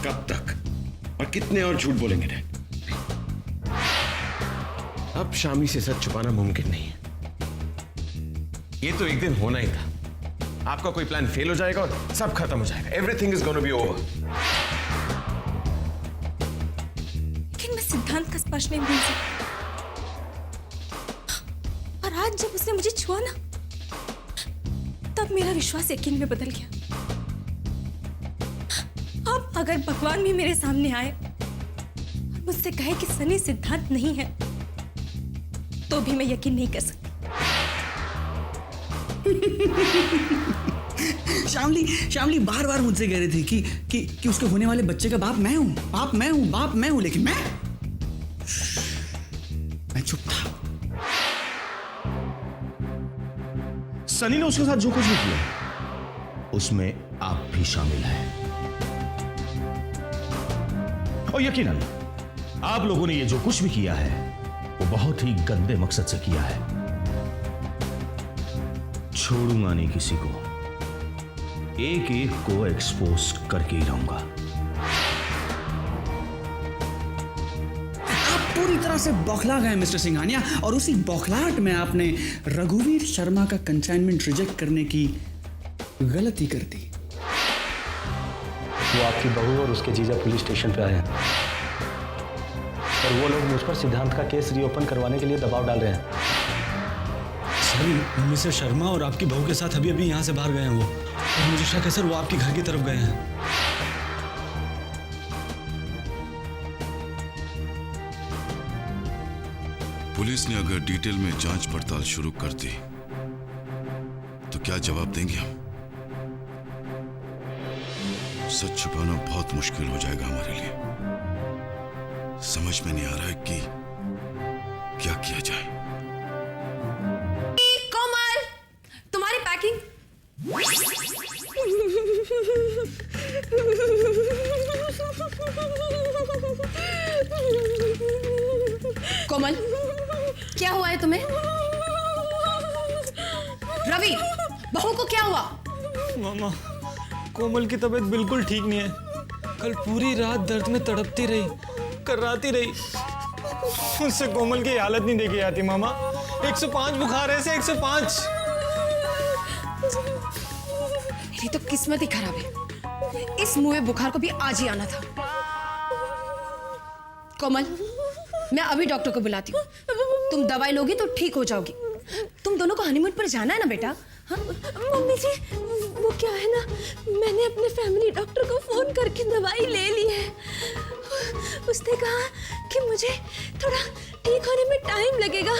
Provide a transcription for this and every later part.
कब तक और कितने और झूठ बोलेंगे डैड? अब शामी से सच छुपाना मुमकिन नहीं है। ये तो एक दिन होना ही था। आपका कोई प्लान फेल हो जाएगा और सब खत्म हो जाएगा। Everything is gonna be over. लेकिन मैं सिद्धांत का स्पर्श नहीं भूल सकती। और आज जब उसने मुझे छुआ ना, तब मेरा विश्वास यकीन में बदल गया। अब अगर भगवान भी मेरे सामने आए और मुझसे कहे कि सनी सिद्धांत नहीं है, तो भी मैं यकीन नहीं कर सकती। श्यामली बार बार मुझसे कह रही थी कि उसके होने वाले बच्चे का बाप मैं हूं, बाप मैं हूं, लेकिन मैं चुप था। सनी ने उसके साथ जो कुछ भी किया, उसमें आप भी शामिल हैं। और यकीनन आप लोगों ने ये जो कुछ भी किया है, वो बहुत ही गंदे मकसद से किया है। छोड़ूंगा नहीं किसी को, एक एक को एक्सपोज करके ही रहूंगा। आप पूरी तरह से बौखला गए मिस्टर सिंघानिया, और उसी बौखलाहट में आपने रघुवीर शर्मा का कंसाइनमेंट रिजेक्ट करने की गलती कर दी। वो आपकी बहू और उसके जीजा पुलिस स्टेशन पे आए हैं और वो लोग मुझ पर सिद्धांत का केस रीओपन करवाने के लिए दबाव डाल रहे हैं। सर, मिस्टर शर्मा और आपकी बहू के साथ अभी यहाँ से बाहर गए हैं वो, और मुझे शक है सर वो आपके घर की तरफ गए हैं। पुलिस ने अगर डिटेल में जांच पड़ताल शुरू कर दी तो क्या जवाब देंगे हम? सच छुपाना बहुत मुश्किल हो जाएगा हमारे लिए। समझ में नहीं आ रहा है कि क्या किया जाए। कोमल, तुम्हारी पैकिंग। कोमल, क्या हुआ है तुम्हें? रवि, बहू को क्या हुआ? मामा, कोमल की तबीयत बिल्कुल ठीक नहीं है। कल पूरी रात दर्द में तड़पती रही, कर्राती रही। उससे कोमल की हालत नहीं देखी जाती मामा। 105 बुखार है, 105। मेरी तो किस्मत ही खराब है। इस मुंह में बुखार को भी आज ही आना था। कोमल, मैं अभी डॉक्टर को बुलाती हूँ। तुम दवाई लोगी तो ठीक हो जाओगी। तुम दोनों को हनीमून पर जाना है ना बेटा? हाँ? मम्मी जी, वो क्या है ना, मैंने अपने फैमिली डॉक्टर को फोन करके दवाई ले ली है। उसने कहा कि मुझे थोड़ा ठीक होने में टाइम लगेगा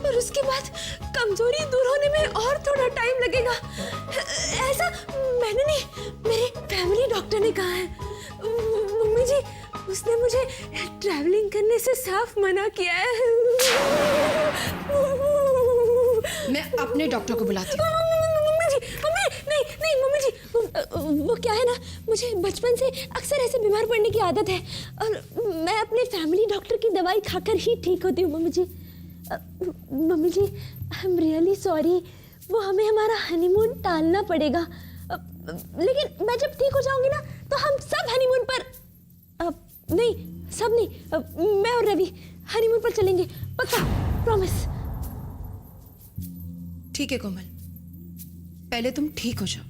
और उसके बाद कमजोरी दूर होने में और थोड़ा टाइम लगेगा। ऐसा मैंने नहीं, मेरे फैमिली डॉक्टर ने कहा है। मम्मी जी, उसने मुझे ट्रैवलिंग करने से साफ मना किया है। मैं अपने डॉक्टर को बुलाती हूँ। मम्मी जी, नहीं मम्मी जी, वो क्या है ना, मुझे बचपन से अक्सर ऐसे बीमार पड़ने की आदत है और मैं अपने फैमिली डॉक्टर की दवाई खाकर ही ठीक होती हूँ। Mummy ji, I am really sorry. वो हमें हमारा हनीमून टालना पड़ेगा, लेकिन मैं जब ठीक हो जाऊंगी ना तो हम सब हनीमून पर, नहीं सब नहीं, मैं और रवि हनीमून पर चलेंगे, पक्का, प्रॉमिस। ठीक है कोमल, पहले तुम ठीक हो जाओ,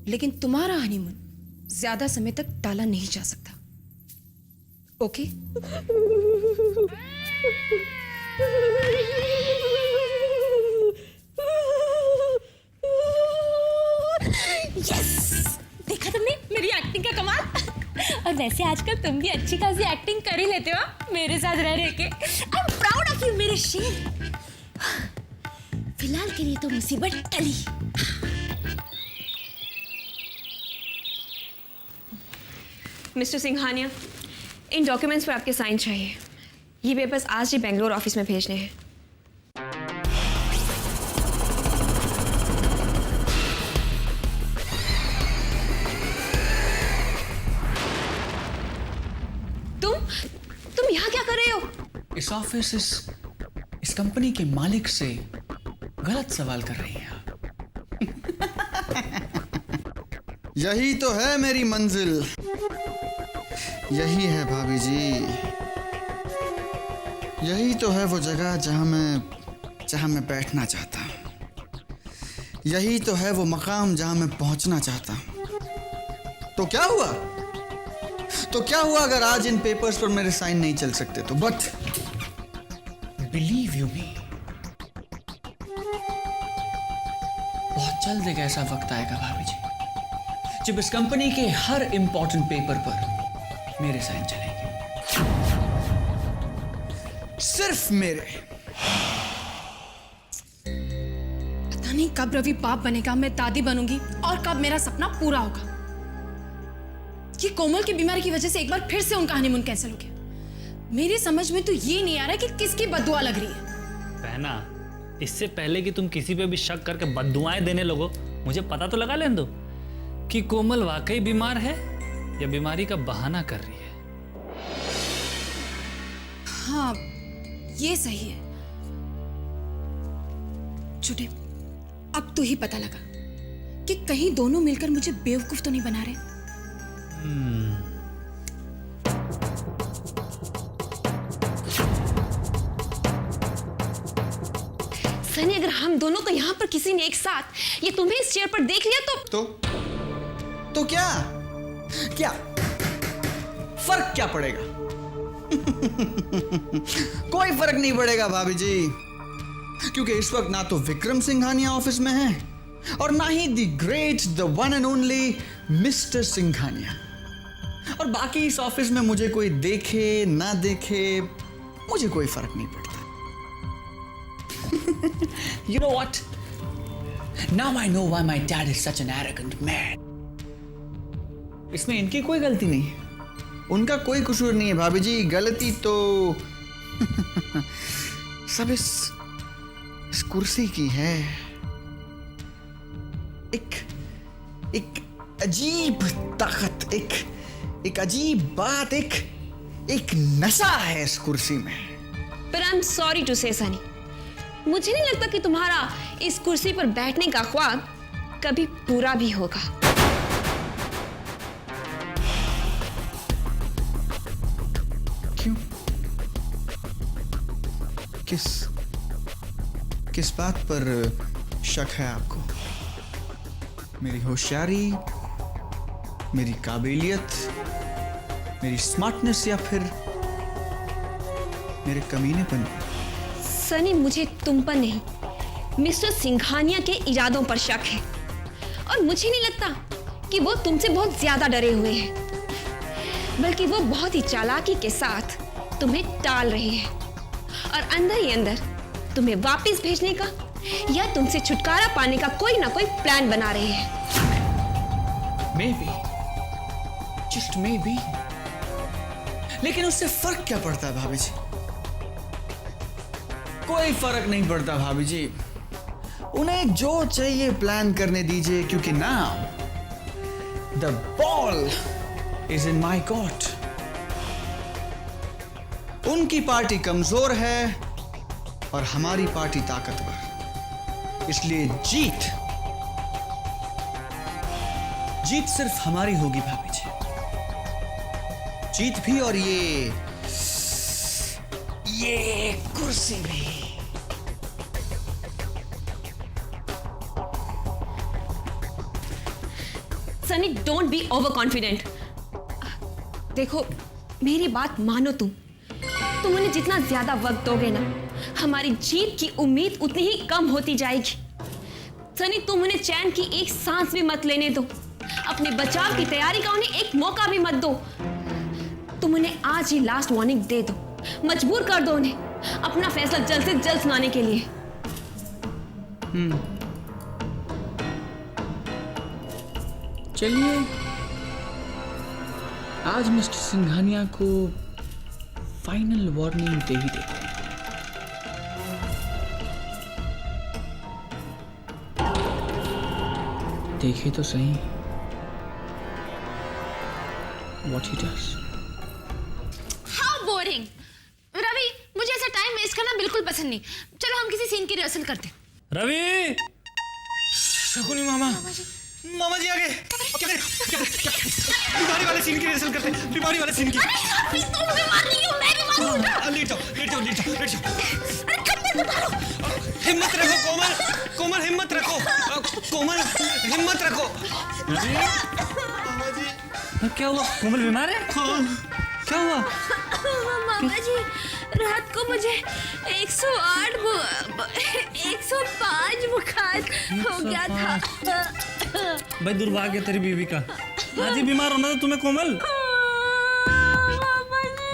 लेकिन तुम्हारा हनीमून ज्यादा समय तक टाला नहीं जा सकता, ओके? यस, देखा तुमने मेरी एक्टिंग का कमाल। और वैसे आजकल तुम भी अच्छी खासी एक्टिंग कर ही लेते हो मेरे साथ रह रह के। I am proud of you मेरे शेर। फिलहाल के लिए तो मुसीबत टली। मिस्टर सिंघानिया, इन डॉक्यूमेंट्स पर आपके साइन चाहिए। ये पेपर्स आज ही बेंगलोर ऑफिस में भेजने हैं। तुम यहाँ क्या कर रहे हो? इस ऑफिस इस कंपनी के मालिक से गलत सवाल कर रही हैं आप। यही तो है मेरी मंजिल, यही है भाभी जी, यही तो है वो जगह जहां मैं बैठना चाहता हूं, यही तो है वो मकाम जहां मैं पहुंचना चाहता हूं। तो क्या हुआ अगर आज इन पेपर्स पर मेरे साइन नहीं चल सकते तो? बट बिलीव यू मी, बहुत जल्द एक ऐसा वक्त आएगा भाभी जी जब इस कंपनी के हर इंपॉर्टेंट पेपर पर मेरे साइन चलेंगे, सिर्फ मेरे। पता नहीं कब रवि बाप बनेगा, मैं दादी बनूंगी, और कब मेरा सपना पूरा होगा। ये कोमल की बीमारी की वजह से एक बार फिर से उनका हनीमून कैंसिल हो गया। मेरी समझ में तो ये नहीं आ रहा कि किसकी बद्दुआ लग रही है। बहना, इससे पहले कि तुम किसी पे भी शक करके बद्दुआएं देने लगो, मुझे पता तो लगा लेने दो कि कोमल वाकई बीमार है या बीमारी का बहाना कर रही है। हाँ, ये सही है। छुटे, अब तो ही पता लगा कि कहीं दोनों मिलकर मुझे बेवकूफ तो नहीं बना रहे। सनी, अगर हम दोनों को यहाँ पर किसी ने एक साथ ये तुम्हें इस चेयर पर देख लिया तो क्या फर्क क्या पड़ेगा? कोई फर्क नहीं पड़ेगा भाभी जी, क्योंकि इस वक्त ना तो विक्रम सिंघानिया ऑफिस में है और ना ही the great, the one and only mister Singhania. और बाकी इस ऑफिस में मुझे कोई देखे ना देखे, मुझे कोई फर्क नहीं पड़ता। You know what? Now I know why my dad is such an arrogant man. इसमें इनकी कोई गलती नहीं है, उनका कोई कसूर नहीं है भाभी जी। गलती तो सब इस कुर्सी की है। एक अजीब ताकत, एक अजीब बात, एक नशा है इस कुर्सी में। पर आई एम सॉरी टू से सनी, मुझे नहीं लगता कि तुम्हारा इस कुर्सी पर बैठने का ख्वाब कभी पूरा भी होगा। क्यों? किस बात पर शक है आपको? मेरी होशियारी, मेरी काबिलियत, मेरी स्मार्टनेस, या फिर मेरे कमीनेपन? सनी, मुझे तुम पर नहीं, मिस्टर सिंघानिया के इरादों पर शक है। और मुझे नहीं लगता कि वो तुमसे बहुत ज्यादा डरे हुए हैं, बल्कि वो बहुत ही चालाकी के साथ तुम्हें टाल रहे हैं और अंदर ही अंदर तुम्हें वापस भेजने का या तुमसे छुटकारा पाने का कोई ना कोई प्लान बना रहे हैं। Maybe, just maybe. लेकिन उससे फर्क क्या पड़ता है भाभी जी? कोई फर्क नहीं पड़ता भाभी जी। उन्हें जो चाहिए प्लान करने दीजिए, क्योंकि now the ball is in my court. उनकी पार्टी कमजोर है और हमारी पार्टी ताकतवर, इसलिए जीत सिर्फ हमारी होगी भाभी जी। जीत भी और ये कुर्सी भी। Sunny, don't be over confident. देखो, मेरी बात मानो, तुम उन्हें जितना ज्यादा वक्त दोगे ना, हमारी जीत की उम्मीद उतनी ही कम होती जाएगी। सनी, तुम उन्हें चैन की एक सांस भी मत लेने दो। अपने बचाव की तैयारी का उन्हें एक मौका भी मत दो। तुम उन्हें आज ही लास्ट वार्निंग दे दो, मजबूर कर दो उन्हें अपना फैसला जल्द से जल्द सुनाने के लिए। चलिए, आज मिस्टर सिंघानिया को फाइनल वार्निंग दे ही देते हैं। देखिए तो सही what he does. How boring. Ravi, मुझे ऐसा टाइम वेस्ट करना बिल्कुल पसंद नहीं। चलो हम किसी सीन की रिहर्सल करते हैं। रवि! शकुनी मामा, मामा जी आ गए। क्या करें? बीमारी वाले सीन की रिहर्सल करते हैं, बीमारी वाले सीन की। तुम बीमार नहीं हो, मैं बीमार हूँ। लेट जाओ। हिम्मत रखो कोमल, कोमल हिम्मत रखो, कोमल हिम्मत रखो। मामा जी क्या हुआ? कोमल बीमार है? क्या हुआ? मामा जी, रात को मुझे 105 बुखार हो गया था। भाई दुर्भाग्य तेरी बीवी का, आज ही बीमार होना था तुम्हें कोमल। मामा जी,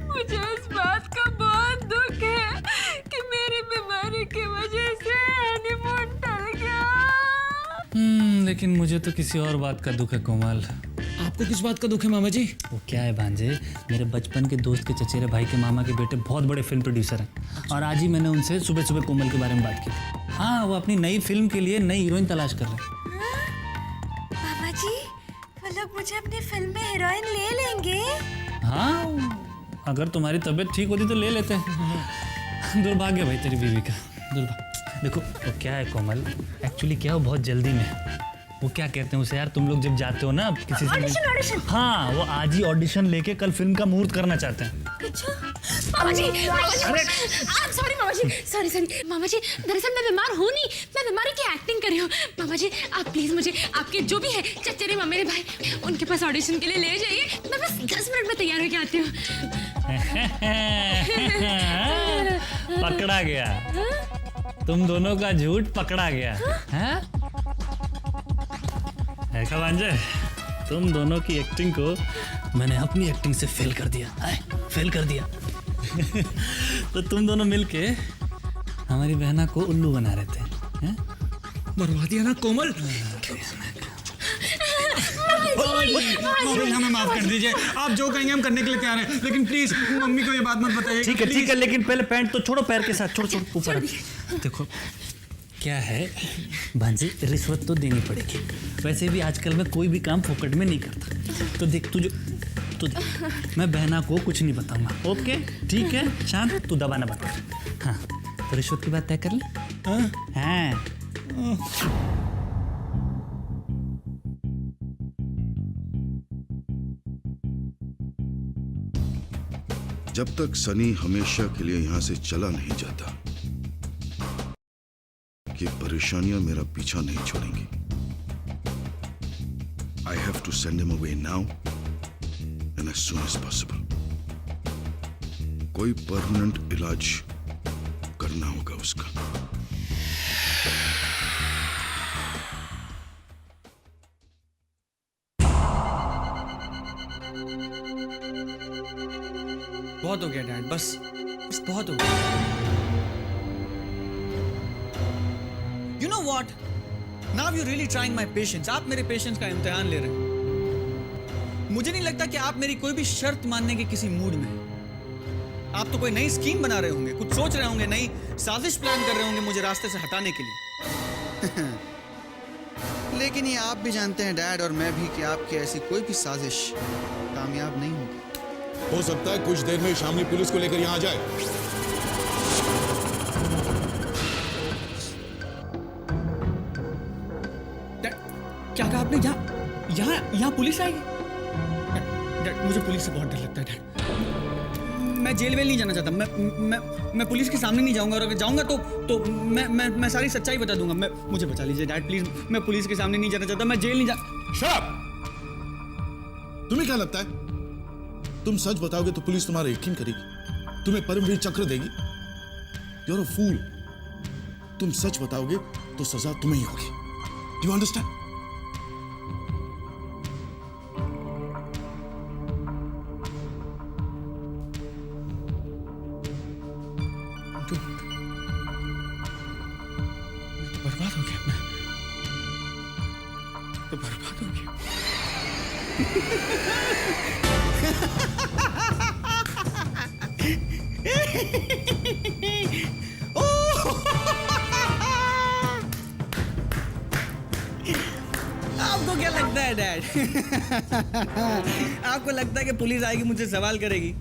मुझे इस बात का बहुत दुख है कि मेरी बीमारी की वजह से हनीमून टल गया। लेकिन मुझे तो किसी और बात का दुख है कोमल। आपको किस बात का दुख है मामा जी? वो क्या है भांजे, मेरे बचपन के दोस्त के चचेरे भाई के मामा के बेटे बहुत बड़े फिल्म प्रोड्यूसर हैं, और आज ही मैंने उनसे सुबह सुबह कोमल के बारे में बात की। हाँ, वो अपनी नई फिल्म के लिए नई हीरोइन तलाश कर रहे हैं। मामा जी, वो लोग मुझे अपनी फिल्म में हीरोइन ले लेंगे? हाँ, अगर तुम्हारी तबीयत ठीक होती तो ले लेते हैं। दुर्भाग्य भाई तेरी बीवी का, दुर्भाग्य। देखो वो क्या है कोमल, एक्चुअली क्या, वो बहुत जल्दी में है। वो क्या कहते हैं उसे यार, तुम लोग जब जाते हो ना किसी से ऑडिशन। हाँ, वो आज ही ऑडिशन लेके कल फिल्म का मुहूर्त करना चाहते हैं। अच्छा मामा जी, सॉरी मामा जी, सॉरी मामा जी, दरअसल मैं बीमार हूँ नहीं, मैं बीमारी की एक्टिंग कर रही हूँ। मामा जी आप प्लीज मुझे आपके जो भी है चचेरे मेरे भाई उनके पास ऑडिशन के लिए ले जाइए, मैं बस 10 मिनट में तैयार होकर आती हूँ। पकड़ा गया, तुम दोनों का झूठ पकड़ा गया है। ऐसा भांजे, तुम दोनों की एक्टिंग को मैंने अपनी एक्टिंग से फेल कर दिया, फेल कर दिया। तो तुम दोनों मिलके हमारी बहना को उल्लू बना रहे थे, हैं? मरवा दिया ना कोमल। हमें माफ कर दीजिए, आप जो कहेंगे हम करने के लिए तैयार हैं, लेकिन प्लीज मम्मी को ये बात मत बताइए। ठीक है, लेकिन पहले पैंट तो छोड़ो, पैर के साथ छोड़ो ऊपर। देखो क्या है भांजी, रिश्वत तो देनी पड़ेगी। वैसे भी आजकल मैं कोई भी काम फोकट में नहीं करता। तो देख मैं बहना को कुछ नहीं बताऊंगा, ओके? ठीक है शांत, तू दबा ना बता। हाँ, तो रिश्वत की बात तय कर ले। हाँ। जब तक सनी हमेशा के लिए यहां से चला नहीं जाता, ये परेशानियां मेरा पीछा नहीं छोड़ेंगी। I have to send him away now and as soon as possible. कोई परमानेंट इलाज करना होगा उसका। बहुत हो गया डैड, बस बहुत हो गया। You know what? Now you're really trying my patience. आप मेरे पेशेंस का इम्तिहान ले रहे हैं। मुझे नहीं लगता कि आप मेरी कोई भी शर्त मानने के किसी मूड में हैं। आप तो कोई नई स्कीम बना रहे होंगे, कुछ सोच रहे होंगे, नई साजिश प्लान कर रहे होंगे मुझे रास्ते से हटाने के लिए। लेकिन ये आप भी जानते हैं डैड और मैं भी कि आपकी ऐसी कोई भी साजिश कामयाब नहीं होगी। हो सकता है कुछ देर में शामली पुलिस को लेकर यहां आ जाए। क्या कहा आपने? यहाँ पुलिस आएगी? डैड, मुझे पुलिस से बहुत डर लगता है डैड। मैं जेल वेल नहीं जाना चाहता। मैं पुलिस के सामने नहीं जाऊंगा, और अगर जाऊंगा तो मैं सारी सच्चाई बता दूंगा। मुझे बचा लीजिए डैड प्लीज। मैं पुलिस के सामने नहीं जाना चाहता, मैं जेल नहीं जा। Shut up! तुम्हें क्या लगता है तुम सच बताओगे तो पुलिस तुम्हारा यकीन करेगी, तुम्हें परमवीर चक्र देगी? यू आर अ फूल। तुम सच बताओगे तो सजा तुम्हें ही होगी। Do you understand? बर्बाद हो गया मैं तो बर्बाद हो गया। आपको क्या लगता है डैड? आपको लगता है कि पुलिस आएगी, मुझसे सवाल करेगी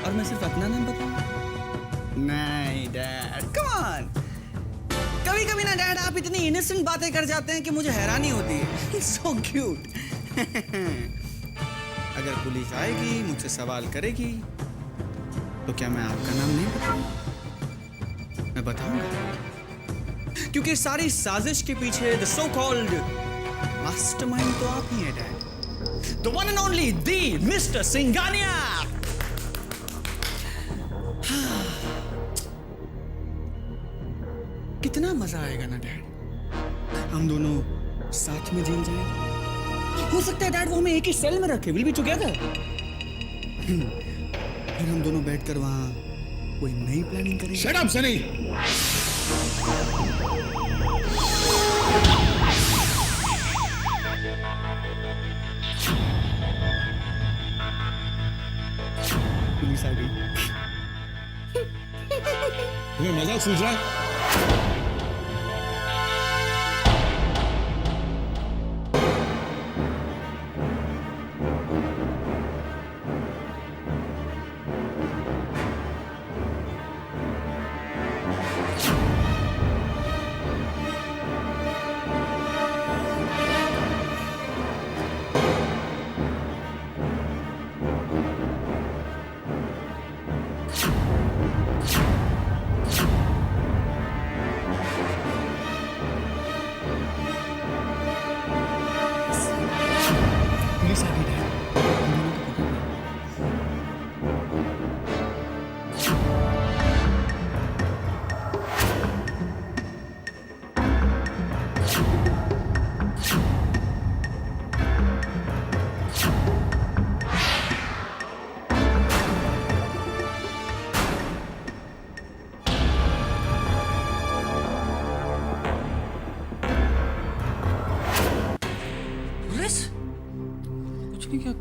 और मैं सिर्फ अपना नाम बताऊंगा? नहीं डैड, कम ऑन। कभी कभी कभी ना डैड आप इतनी इनोसेंट बातें कर जाते हैं कि मुझे हैरानी होती है। So cute. अगर पुलिस आएगी, मुझसे सवाल करेगी, तो क्या मैं आपका नाम नहीं बताऊंगा? मैं बताऊंगा, क्योंकि सारी साजिश के पीछे द सो कॉल्ड मास्टरमाइंड तो आप ही हैं dad. The one and only the mister Singhania. कितना मजा आएगा ना डैड, हम दोनों साथ में जेल जाएंगे। हो सकता है डैड वो हमें एक ही सेल में रखे, विल बी टुगेदर। फिर हम दोनों बैठकर वहां कोई नई प्लानिंग करेंगे। Shut up Sunny. पुलिस आ गई। तुम्हें मजाक सूझ रहा है? पुलिस आ गई डैड, हम दोनों को पकड़ना। पुलिस कुछ नहीं किया।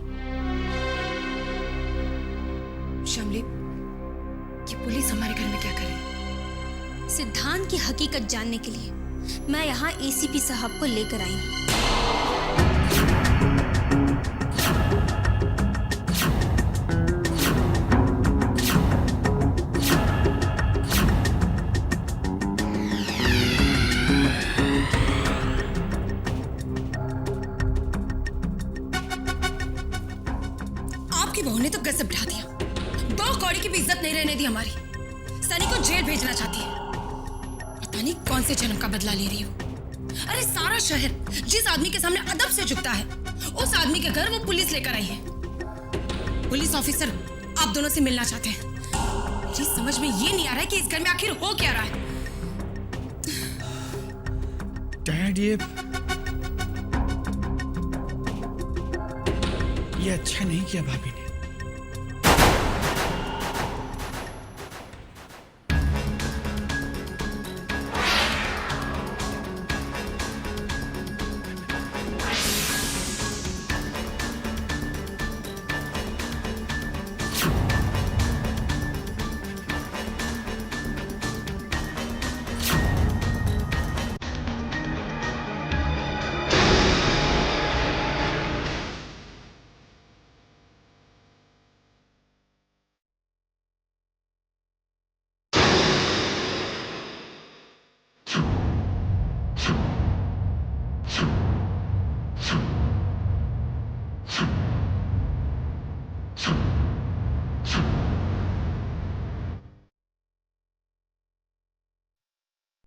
श्यामली, ये पुलिस हमारे घर में क्या करे? सिद्धांत की हकीकत जानने के लिए मैं यहाँ एसीपी साहब को लेकर आई हूँ। आपकी बहू ने तो गजब ढा दिया। 2 कौड़ी की भी इज्जत नहीं रहने दी हमारी। सनी को जेल भेजना चाहती है। पता नहीं कौन से जन्म का बदला ले रही हो। अरे सारा शहर जिस आदमी के सामने अदब से झुकता है, उस आदमी के घर वो पुलिस लेकर आई है। पुलिस ऑफिसर आप दोनों से मिलना चाहते हैं। मुझे समझ में ये नहीं आ रहा है कि इस घर में आखिर हो क्या रहा है। डैड ये अच्छा नहीं किया भाभी ने।